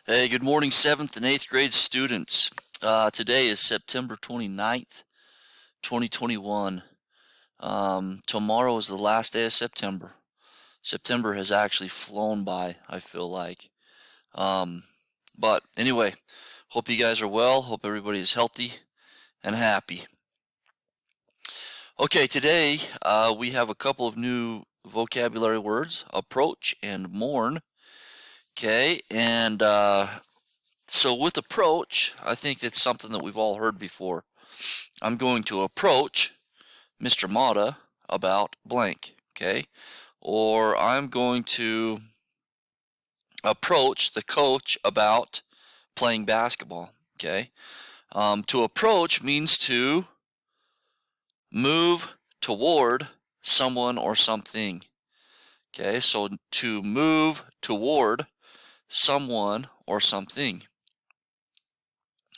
Hey, good morning, 7th and 8th grade students. Today is September 29th, 2021. Tomorrow is the last day of September. September has actually flown by, I feel like. But anyway, hope you guys are well. Hope everybody is healthy and happy. Okay, today we have a couple of new vocabulary words, approach and mourn. Okay, and so with approach, I think it's something that we've all heard before. I'm going to approach Mr. Mata about blank, okay? Or I'm going to approach the coach about playing basketball, okay? To approach means to move toward someone or something, okay? So to move toward someone or something.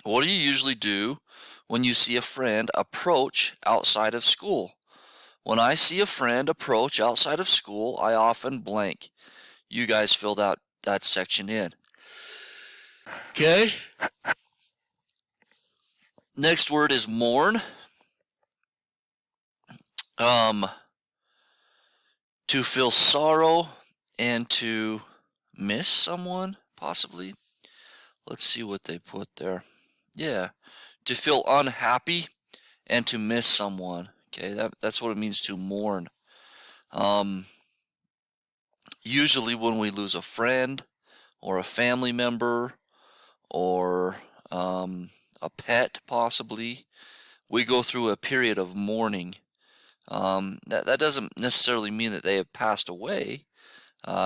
What do you usually do when you see a friend approach outside of school? When I see a friend approach outside of school, I often blank. You guys filled out that section in. Okay? Next word is mourn. To feel sorrow and to miss someone, possibly. Let's see what they put there. Yeah. To feel unhappy and to miss someone. Okay, that's what it means to mourn. Usually when we lose a friend or a family member or a pet possibly, we go through a period of mourning. That doesn't necessarily mean that they have passed away.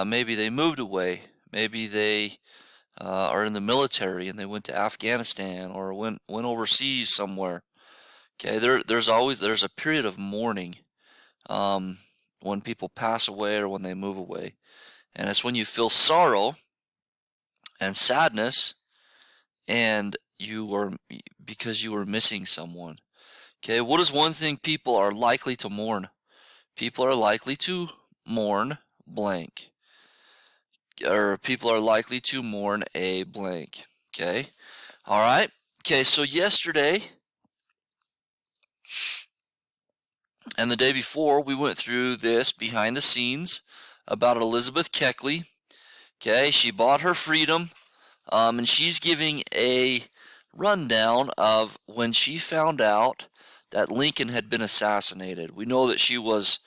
Maybe they moved away. Maybe they are in the military and they went to Afghanistan or went overseas somewhere. Okay, there's a period of mourning when people pass away or when they move away, and it's when you feel sorrow and sadness and because you are missing someone. Okay, what is one thing people are likely to mourn? People are likely to mourn blank. Or people are likely to mourn a blank. Okay, all right. Okay, so yesterday and the day before, we went through this behind the scenes about Elizabeth Keckley. Okay, she bought her freedom, and she's giving a rundown of when she found out that Lincoln had been assassinated. We know that she was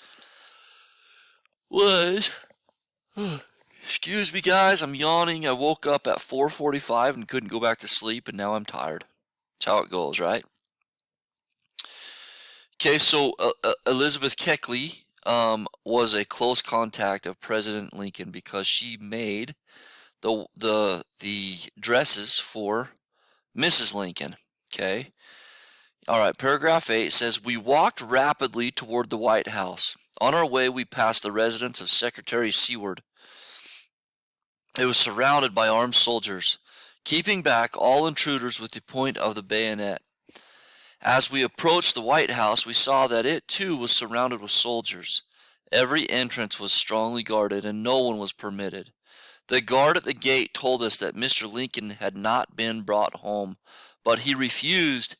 excuse me guys, I'm yawning. I woke up at 4:45 and couldn't go back to sleep, and now I'm tired. That's how it goes, right? Okay, so Elizabeth Keckley was a close contact of President Lincoln because she made the dresses for Mrs. Lincoln. Okay. All right, paragraph 8 says, "We walked rapidly toward the White House. On our way, we passed the residence of Secretary Seward. It was surrounded by armed soldiers, keeping back all intruders with the point of the bayonet. As we approached the White House, we saw that it too was surrounded with soldiers. Every entrance was strongly guarded, and no one was permitted. The guard at the gate told us that Mr. Lincoln had not been brought home, but he refused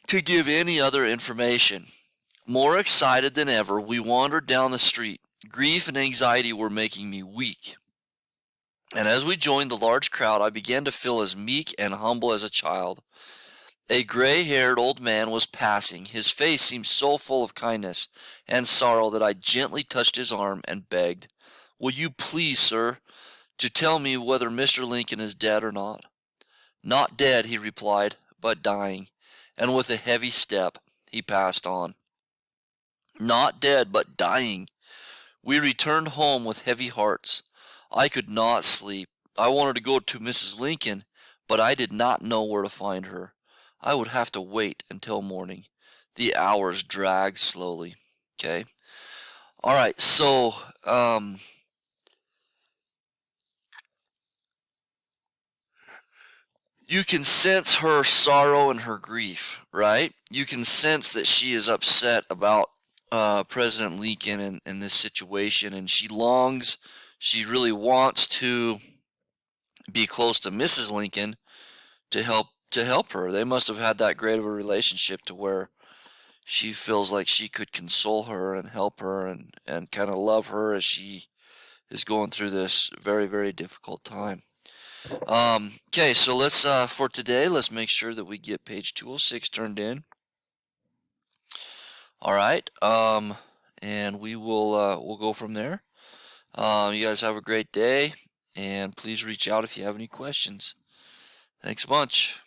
to give any other information. More excited than ever, we wandered down the street. Grief and anxiety were making me weak. And as we joined the large crowd, I began to feel as meek and humble as a child. A gray-haired old man was passing. His face seemed so full of kindness and sorrow that I gently touched his arm and begged, 'Will you please, sir, to tell me whether Mr. Lincoln is dead or not?' 'Not dead,' he replied, 'but dying,' and with a heavy step he passed on. Not dead, but dying. We returned home with heavy hearts. I could not sleep. I wanted to go to Mrs. Lincoln, but I did not know where to find her. I would have to wait until morning. The hours dragged slowly." Okay. All right. So, you can sense her sorrow and her grief, right? You can sense that she is upset about President Lincoln and this situation, and she longs she really wants to be close to Mrs. Lincoln to help her. They must have had that great of a relationship to where she feels like she could console her and help her and kind of love her as she is going through this very, very difficult time. Okay, so let's for today, let's make sure that we get page 206 turned in. All right. And we'll go from there. You guys have a great day, and please reach out if you have any questions. Thanks a bunch.